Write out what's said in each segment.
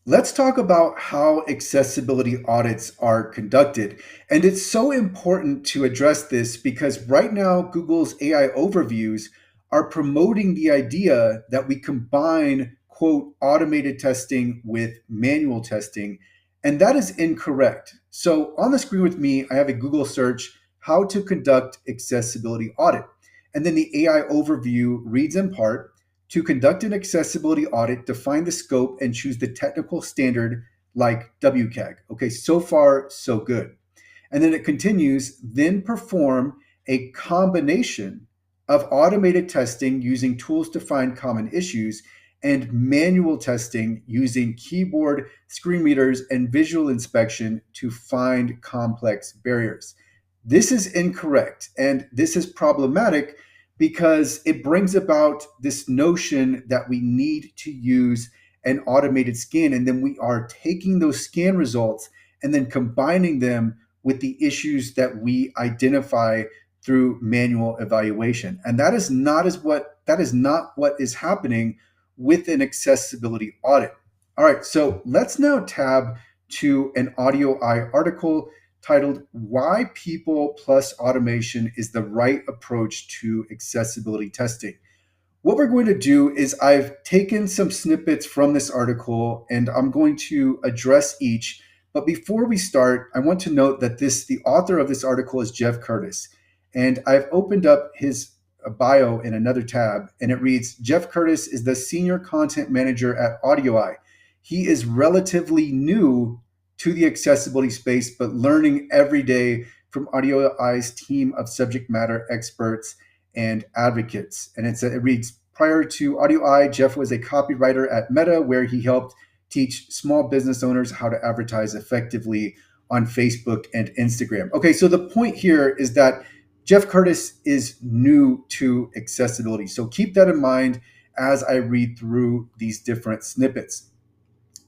Let's talk about how accessibility audits are conducted. And it's so important to address this because right now, Google's AI overviews are promoting the idea that we combine, quote, automated testing with manual testing. And that is incorrect. So on the screen with me, I have a Google search, how to conduct accessibility audit. And then the AI overview reads in part, to conduct an accessibility audit, define the scope and choose the technical standard like WCAG. Okay, so far, so good. And then it continues, then perform a combination of automated testing using tools to find common issues and manual testing using keyboard, screen readers, and visual inspection to find complex barriers. This is incorrect, and this is problematic because it brings about this notion that we need to use an automated scan, and then we are taking those scan results and then combining them with the issues that we identify through manual evaluation. And that is not what is happening with an accessibility audit. All right, so let's now tab to an Audio Eye article titled Why People Plus Automation is the Right Approach to Accessibility Testing. What we're going to do is I've taken some snippets from this article and I'm going to address each. But before we start, I want to note that the author of this article is Jeff Curtis. And I've opened up his bio in another tab and it reads, Jeff Curtis is the senior content manager at AudioEye. He is relatively new to the accessibility space, but learning every day from AudioEye's team of subject matter experts and advocates. And it reads, prior to AudioEye, Jeff was a copywriter at Meta, where he helped teach small business owners how to advertise effectively on Facebook and Instagram. Okay, so the point here is that Jeff Curtis is new to accessibility. So keep that in mind as I read through these different snippets.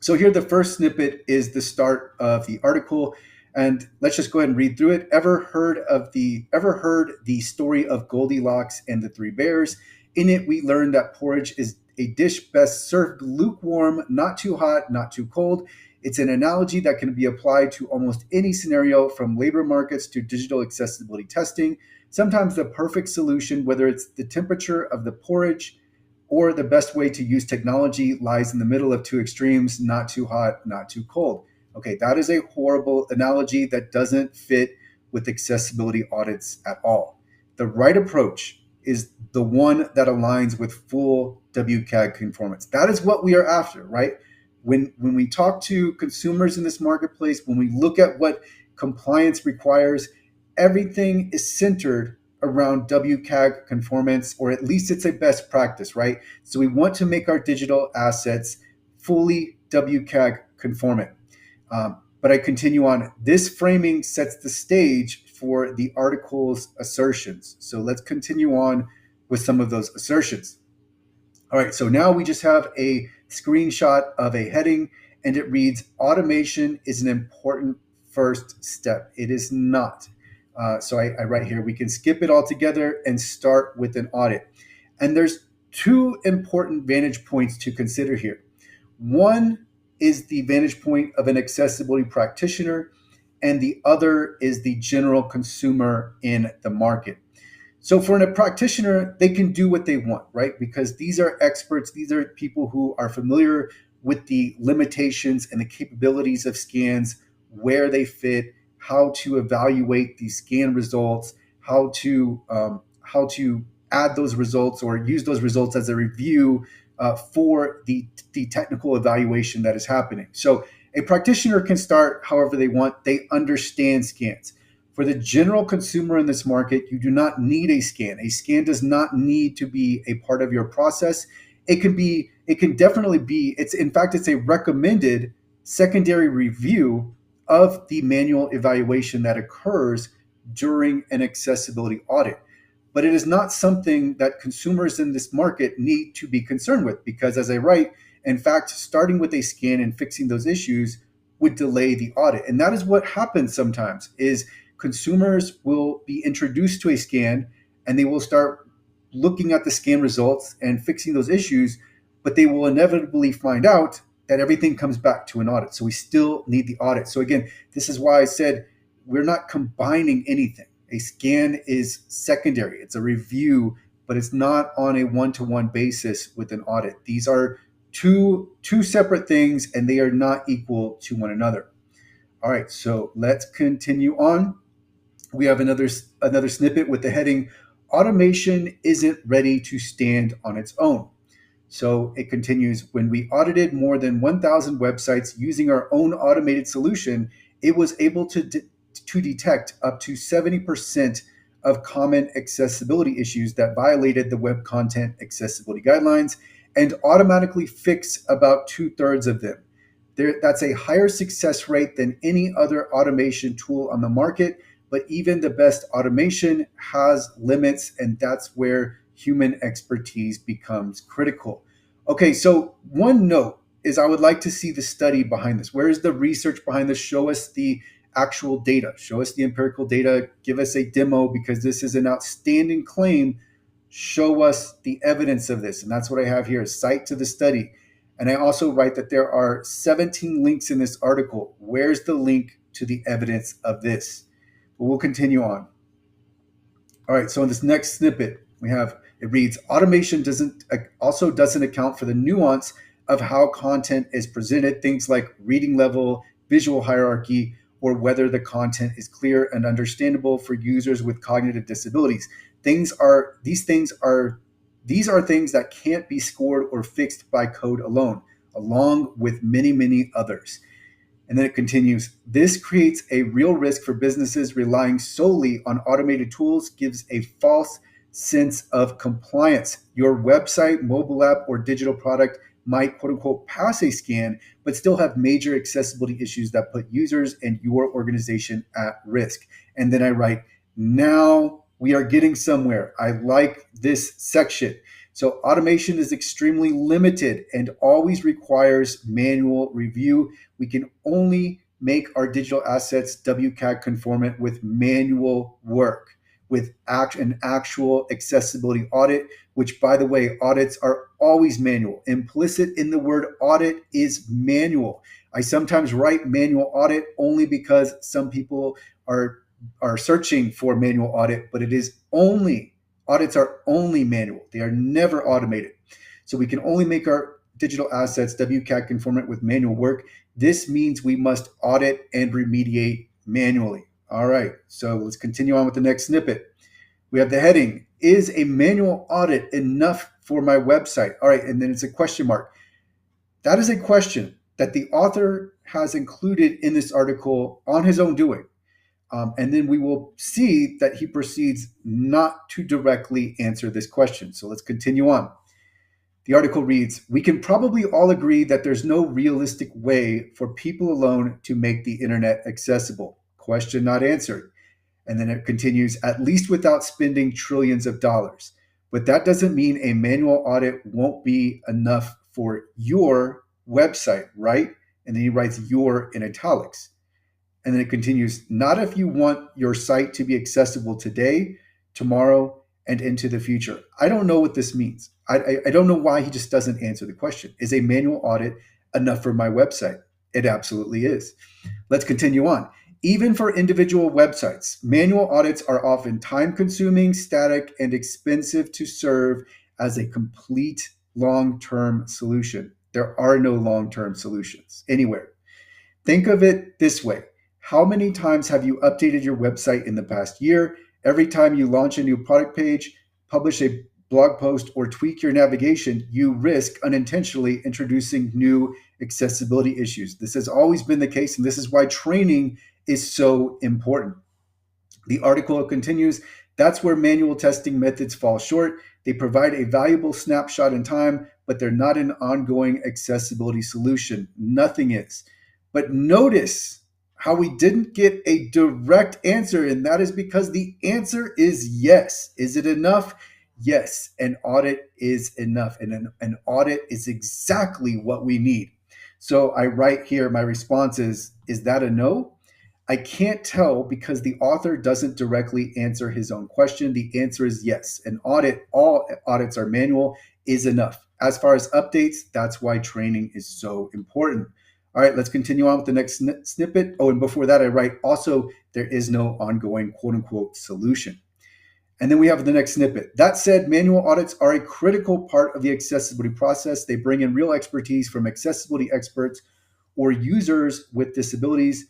So here, the first snippet is the start of the article, and let's just go ahead and read through it. Ever heard the story of Goldilocks and the Three Bears? In it, we learn that porridge is a dish best served lukewarm, not too hot, not too cold. It's an analogy that can be applied to almost any scenario, from labor markets to digital accessibility testing. Sometimes the perfect solution, whether it's the temperature of the porridge or the best way to use technology, lies in the middle of two extremes, not too hot, not too cold. Okay, that is a horrible analogy that doesn't fit with accessibility audits at all. The right approach is the one that aligns with full WCAG conformance. That is what we are after, right? When we talk to consumers in this marketplace, when we look at what compliance requires, everything is centered around WCAG conformance, or at least it's a best practice, right? So we want to make our digital assets fully WCAG conformant. But I continue on. This framing sets the stage for the article's assertions. So let's continue on with some of those assertions. All right, so now we just have a screenshot of a heading and it reads, automation is an important first step. It is not. So I write here, we can skip it all together and start with an audit. And there's two important vantage points to consider here. One is the vantage point of an accessibility practitioner, and the other is the general consumer in the market. So for a practitioner, they can do what they want, right? Because these are experts, these are people who are familiar with the limitations and the capabilities of scans, where they fit, how to evaluate these scan results, how to add those results or use those results as a review for the technical evaluation that is happening. So a practitioner can start however they want. They understand scans. For the general consumer in this market, you do not need a scan. A scan does not need to be a part of your process. It can definitely be, in fact, it's a recommended secondary review of the manual evaluation that occurs during an accessibility audit. But it is not something that consumers in this market need to be concerned with, because as I write, in fact, starting with a scan and fixing those issues would delay the audit. And that is what happens sometimes, is consumers will be introduced to a scan and they will start looking at the scan results and fixing those issues, but they will inevitably find out that everything comes back to an audit. So we still need the audit. So again, this is why I said we're not combining anything. A scan is secondary, it's a review, but it's not on a one-to-one basis with an audit. These are two separate things, and they are not equal to one another. All right, so let's continue on. We have another snippet with the heading automation isn't ready to stand on its own. So it continues, when we audited more than 1,000 websites using our own automated solution, it was able to detect up to 70% of common accessibility issues that violated the web content accessibility guidelines and automatically fix about two-thirds of them. That's a higher success rate than any other automation tool on the market, but even the best automation has limits, and that's where human expertise becomes critical. Okay, so one note is I would like to see the study behind this. Where is the research behind this? Show us the actual data, show us the empirical data, give us a demo, because this is an outstanding claim. Show us the evidence of this. And that's what I have here, cite to the study. And I also write that there are 17 links in this article. Where's the link to the evidence of this? But we'll continue on. All right, so in this next snippet, it reads, automation doesn't account for the nuance of how content is presented, things like reading level, visual hierarchy, or whether the content is clear and understandable for users with cognitive disabilities. These are things that can't be scored or fixed by code alone, along with many, many others. And then it continues, this creates a real risk for businesses. Relying solely on automated tools gives a false sense of compliance. Your website, mobile app, or digital product might, quote unquote, pass a scan, but still have major accessibility issues that put users and your organization at risk. And then I write, now we are getting somewhere. I like this section. So automation is extremely limited and always requires manual review. We can only make our digital assets WCAG conformant with manual work, with an actual accessibility audit, which, by the way, audits are always manual. Implicit in the word audit is manual. I sometimes write manual audit only because some people are searching for manual audit, but audits are only manual. They are never automated. So we can only make our digital assets WCAG conformant with manual work. This means we must audit and remediate manually. All right, so let's continue on with the next snippet. We have the heading, is a manual audit enough for my website? All right, and then it's a question mark. That is a question that the author has included in this article on his own doing. And then we will see that he proceeds not to directly answer this question. So let's continue on. The article reads, we can probably all agree that there's no realistic way for people alone to make the internet accessible. Question not answered. And then it continues, at least without spending trillions of dollars. But that doesn't mean a manual audit won't be enough for your website, right? And then he writes your in italics. And then it continues, not if you want your site to be accessible today, tomorrow, and into the future. I don't know what this means. I don't know why he just doesn't answer the question. Is a manual audit enough for my website? It absolutely is. Let's continue on. Even for individual websites, manual audits are often time-consuming, static, and expensive to serve as a complete long-term solution. There are no long-term solutions anywhere. Think of it this way. How many times have you updated your website in the past year? Every time you launch a new product page, publish a blog post, or tweak your navigation, you risk unintentionally introducing new accessibility issues. This has always been the case, and this is why training is so important. The article continues, that's where manual testing methods fall short. They provide a valuable snapshot in time, but they're not an ongoing accessibility solution. Nothing is. But notice how we didn't get a direct answer, and that is because the answer is yes. Is it enough? Yes, an audit is enough, and an audit is exactly what we need. So I write here, my response is that a no? I can't tell because the author doesn't directly answer his own question. The answer is yes. An audit, all audits are manual, is enough. as far as updates, that's why training is so important. All right, let's continue on with the next snippet. Oh, and before that, I write also, there is no ongoing quote unquote solution. And then we have the next snippet. That said, manual audits are a critical part of the accessibility process. They bring in real expertise from accessibility experts or users with disabilities,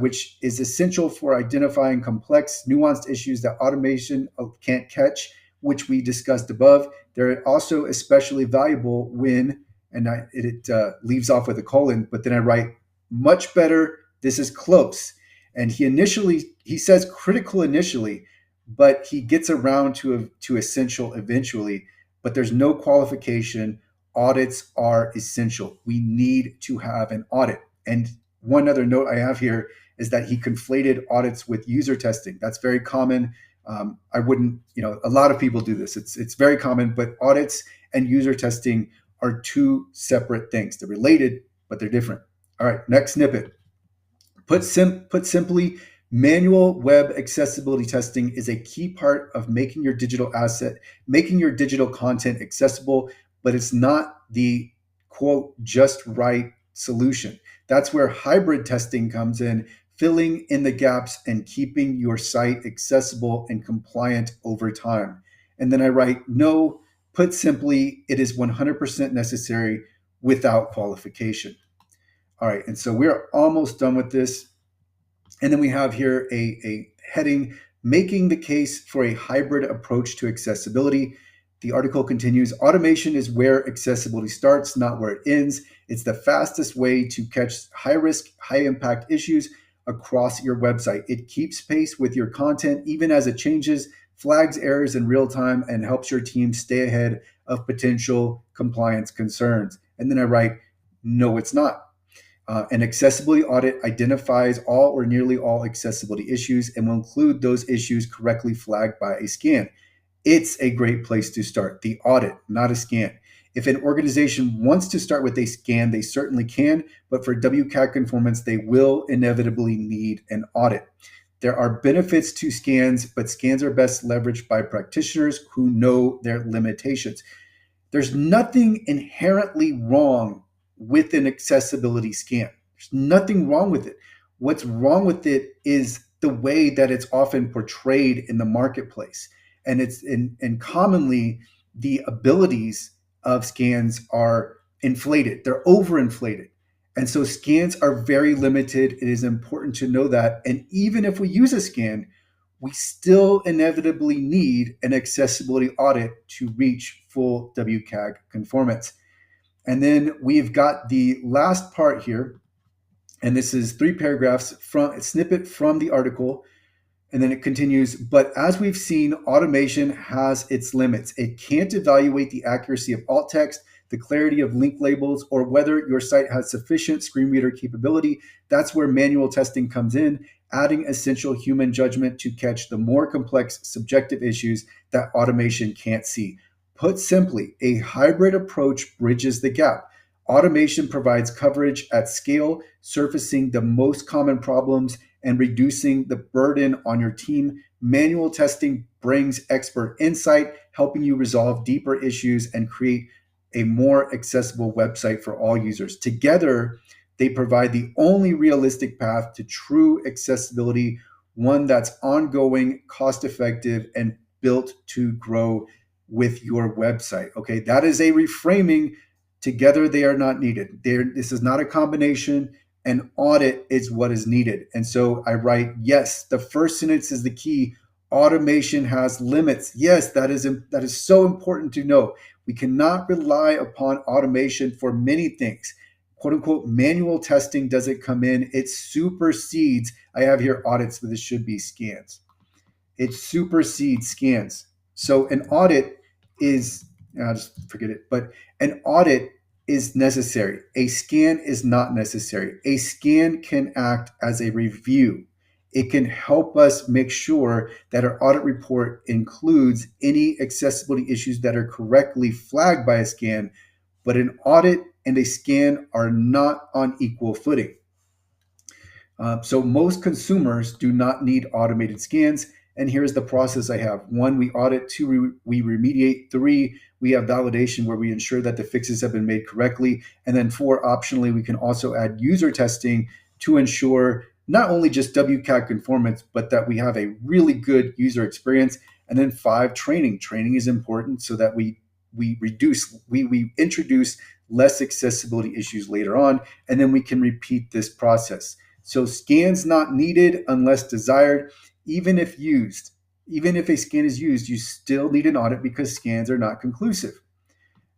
which is essential for identifying complex, nuanced issues that automation can't catch, which we discussed above. They're also especially valuable when, and it leaves off with a colon, but then I write, much better, this is close. And he says critical initially, but he gets around to essential eventually. But there's no qualification. Audits are essential. We need to have an audit. And one other note I have here is that he conflated audits with user testing. That's very common. I wouldn't, a lot of people do this. It's very common, but audits and user testing are two separate things. They're related, but they're different. All right, next snippet. Put simply, manual web accessibility testing is a key part of making your digital content accessible, but it's not the quote just right solution. That's where hybrid testing comes in, filling in the gaps and keeping your site accessible and compliant over time. And then I write, no, put simply, it is 100% necessary without qualification. All right, and so we're almost done with this. And then we have here a heading, making the case for a hybrid approach to accessibility. The article continues, automation is where accessibility starts, not where it ends. It's the fastest way to catch high risk, high impact issues across your website. It keeps pace with your content even as it changes, flags errors in real time, and helps your team stay ahead of potential compliance concerns. And then I write, no, it's not. An accessibility audit identifies all or nearly all accessibility issues and will include those issues correctly flagged by a scan. It's a great place to start, the audit, not a scan. If an organization wants to start with a scan, they certainly can, but for WCAG conformance, they will inevitably need an audit. There are benefits to scans, but scans are best leveraged by practitioners who know their limitations. There's nothing inherently wrong with an accessibility scan. There's nothing wrong with it. What's wrong with it is the way that it's often portrayed in the marketplace. And commonly the abilities of scans are inflated. They're overinflated. And so scans are very limited. It is important to know that. And even if we use a scan, we still inevitably need an accessibility audit to reach full WCAG conformance. And then we've got the last part here, and this is 3 paragraphs from a snippet from the article. And then it continues, but as we've seen, automation has its limits. It can't evaluate the accuracy of alt text, the clarity of link labels, or whether your site has sufficient screen reader capability. That's where manual testing comes in, adding essential human judgment to catch the more complex subjective issues that automation can't see. Put simply, a hybrid approach bridges the gap. Automation provides coverage at scale, surfacing the most common problems and reducing the burden on your team. Manual testing brings expert insight, helping you resolve deeper issues and create a more accessible website for all users. Together, they provide the only realistic path to true accessibility, one that's ongoing, cost-effective, and built to grow with your website. Okay, that is a reframing. Together, they are not needed. This is not a combination. An audit is what is needed. And so I write, yes, the first sentence is the key. Automation has limits. Yes, that is so important to know. We cannot rely upon automation for many things. Quote unquote, manual testing doesn't come in. It supersedes, I have here audits, but this should be scans. It supersedes scans. So an audit is, I'll just forget it, but an audit is necessary. A scan is not necessary. A scan can act as a review. It can help us make sure that our audit report includes any accessibility issues that are correctly flagged by a scan, but an audit and a scan are not on equal footing. So most consumers do not need automated scans. And here's the process I have. One, we audit. Two, we remediate. Three, we have validation where we ensure that the fixes have been made correctly. And then four, optionally, we can also add user testing to ensure not only just WCAG conformance, but that we have a really good user experience. And then five, training. Training is important so that we introduce less accessibility issues later on, and then we can repeat this process. So scans not needed unless desired, even if used. Even if a scan is used, you still need an audit because scans are not conclusive.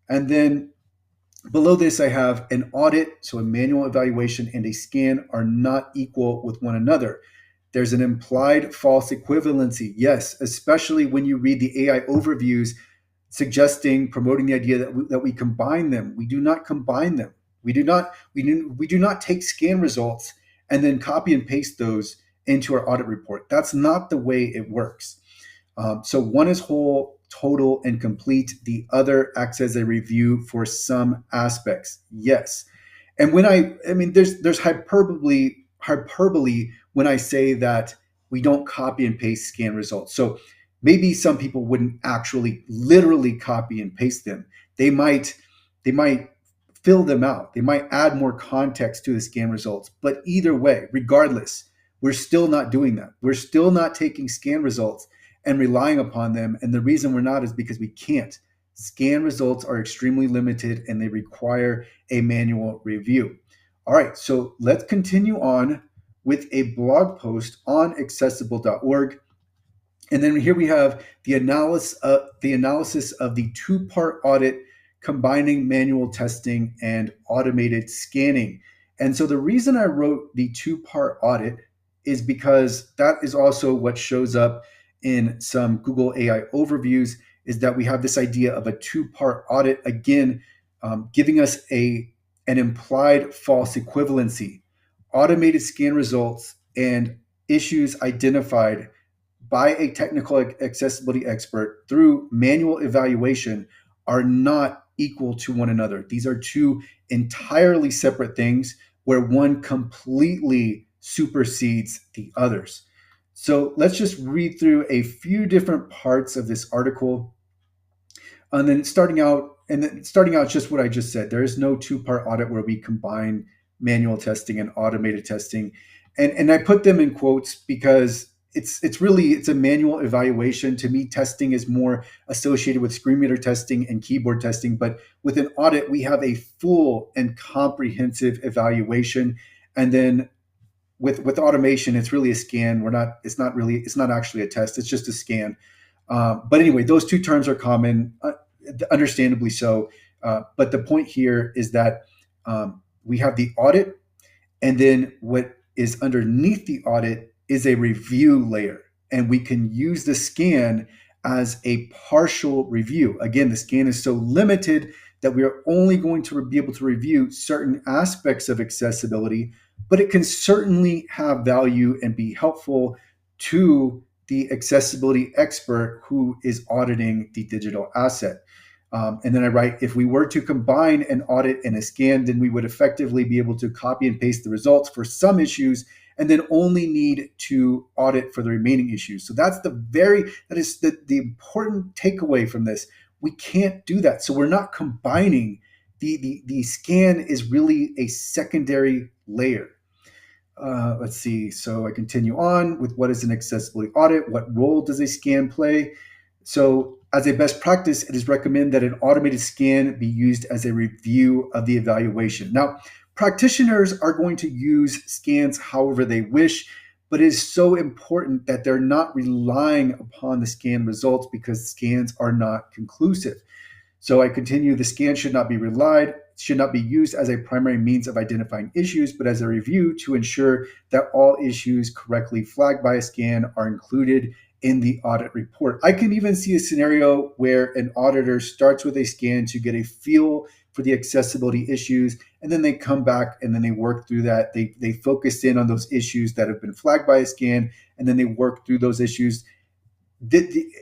And then below this, I have an audit, so a manual evaluation and a scan are not equal with one another. There's an implied false equivalency. Yes, especially when you read the AI overviews suggesting, promoting the idea that we combine them. We do not combine them. We do not take scan results and then copy and paste those into our audit report. That's not the way it works. So one is whole, total, and complete. The other acts as a review for some aspects. Yes. And when I mean, there's hyperbole when I say that we don't copy and paste scan results. So maybe some people wouldn't actually literally copy and paste them. They might fill them out. They might add more context to the scan results. But either way, regardless, we're still not doing that. We're still not taking scan results and relying upon them. And the reason we're not is because we can't. Scan results are extremely limited and they require a manual review. All right, so let's continue on with a blog post on accessible.org. And then here we have the analysis of the two-part audit combining manual testing and automated scanning. And so the reason I wrote the two-part audit is because that is also what shows up in some Google AI overviews, is that we have this idea of a two-part audit, again, giving us an implied false equivalency. Automated scan results and issues identified by a technical accessibility expert through manual evaluation are not equal to one another. These are two entirely separate things where one completely supersedes the others. So let's just read through a few different parts of this article. And then starting out just what I just said. There is no two-part audit where we combine manual testing and automated testing. And I put them in quotes because it's a manual evaluation. To me, testing is more associated with screen reader testing and keyboard testing. But with an audit, we have a full and comprehensive evaluation. And then with automation, it's really a scan. It's not actually a test. It's just a scan. But anyway, those two terms are common, understandably so. But the point here is that we have the audit, and then what is underneath the audit is a review layer. And we can use the scan as a partial review. Again, the scan is so limited that we are only going to be able to review certain aspects of accessibility, but it can certainly have value and be helpful to the accessibility expert who is auditing the digital asset. And then I write, if we were to combine an audit and a scan, then we would effectively be able to copy and paste the results for some issues and then only need to audit for the remaining issues. So that is the important takeaway from this. We can't do that. So we're not combining. The scan is really a secondary layer. Let's see. So I continue on with what is an accessibility audit? What role does a scan play? So as a best practice, it is recommended that an automated scan be used as a review of the evaluation. Now, practitioners are going to use scans however they wish, but it is so important that they're not relying upon the scan results because scans are not conclusive. So I continue, the scan should not be used as a primary means of identifying issues, but as a review to ensure that all issues correctly flagged by a scan are included in the audit report. I can even see a scenario where an auditor starts with a scan to get a feel for the accessibility issues, and then they come back and then they work through that. They focus in on those issues that have been flagged by a scan, and then they work through those issues.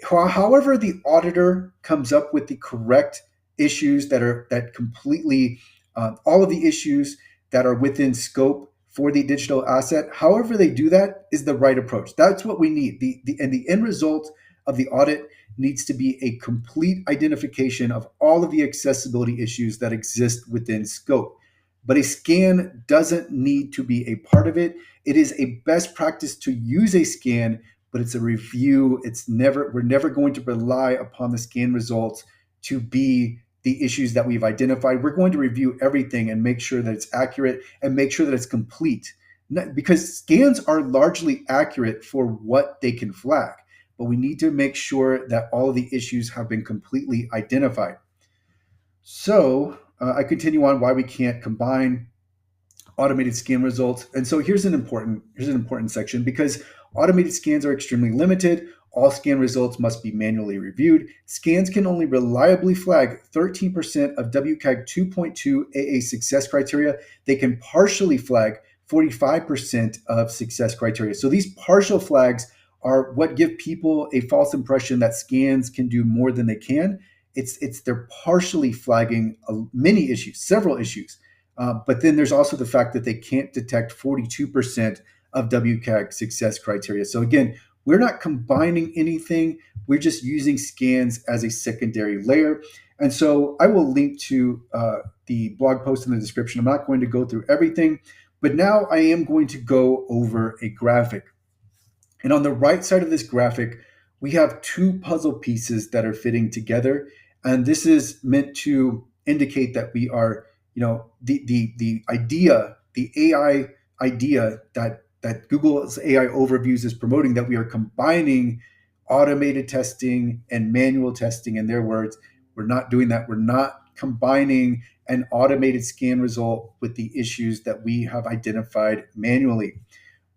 However, the auditor comes up with the correct issues that completely all of the issues that are within scope for the digital asset. However they do that is the right approach. That's what we need. And the end result of the audit needs to be a complete identification of all of the accessibility issues that exist within scope. But a scan doesn't need to be a part of it. It is a best practice to use a scan, but it's a review. We're never going to rely upon the scan results to be the issues that we've identified. We're going to review everything and make sure that it's accurate and make sure that it's complete. Because scans are largely accurate for what they can flag, but we need to make sure that all of the issues have been completely identified. So I continue on why we can't combine automated scan results. And so here's an important section, because automated scans are extremely limited. All scan results must be manually reviewed. Scans can only reliably flag 13% of WCAG 2.2 AA success criteria. They can partially flag 45% of success criteria. So these partial flags are what give people a false impression that scans can do more than they can. They're partially flagging many issues, several issues. But then there's also the fact that they can't detect 42% of WCAG success criteria. So again, we're not combining anything. We're just using scans as a secondary layer. And so I will link to the blog post in the description. I'm not going to go through everything, but now I am going to go over a graphic. And on the right side of this graphic, we have two puzzle pieces that are fitting together. And this is meant to indicate that we are, the idea, the AI idea that Google's AI overviews is promoting, that we are combining automated testing and manual testing. In their words, we're not doing that. We're not combining an automated scan result with the issues that we have identified manually.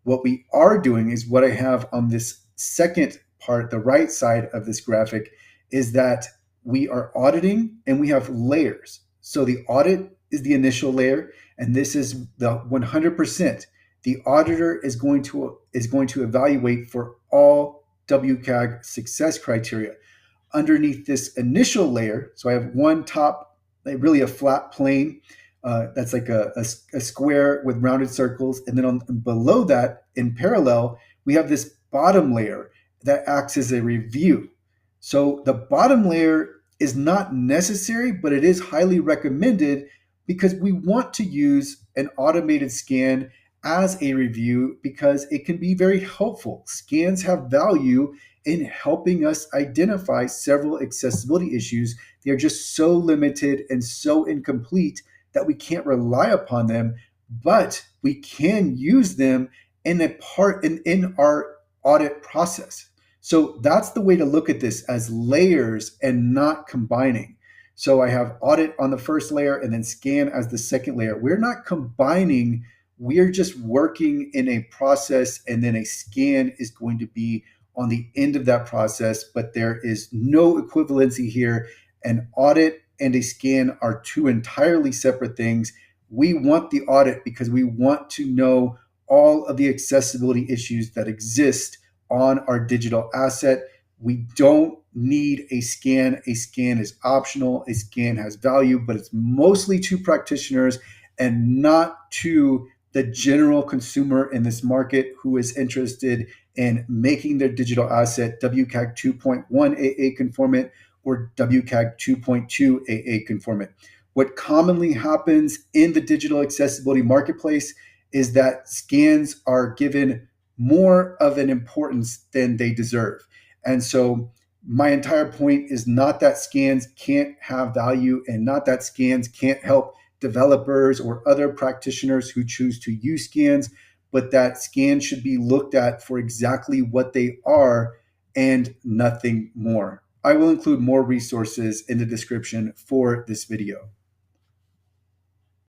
What we are doing is what I have on this second part, the right side of this graphic, is that we are auditing and we have layers. So the audit is the initial layer, and this is the 100%. The auditor is going to evaluate for all WCAG success criteria. Underneath this initial layer, so I have one top, really a flat plane, that's like a square with rounded circles, and then below that, in parallel, we have this bottom layer that acts as a review. So the bottom layer is not necessary, but it is highly recommended because we want to use an automated scan as a review because it can be very helpful. Scans have value in helping us identify several accessibility issues. They are just so limited and so incomplete that we can't rely upon them, but we can use them in our audit process. So that's the way to look at this, as layers and not combining. So I have audit on the first layer and then scan as the second layer. We're not combining, we're just working in a process, and then a scan is going to be on the end of that process, but there is no equivalency here. An audit and a scan are two entirely separate things. We want the audit because we want to know all of the accessibility issues that exist on our digital asset. We don't need a scan. A scan is optional. A scan has value, but it's mostly to practitioners and not to the general consumer in this market who is interested in making their digital asset WCAG 2.1 AA conformant or WCAG 2.2 AA conformant. What commonly happens in the digital accessibility marketplace is that scans are given more of an importance than they deserve. And so my entire point is not that scans can't have value and not that scans can't help developers or other practitioners who choose to use scans, but that scans should be looked at for exactly what they are and nothing more. I will include more resources in the description for this video.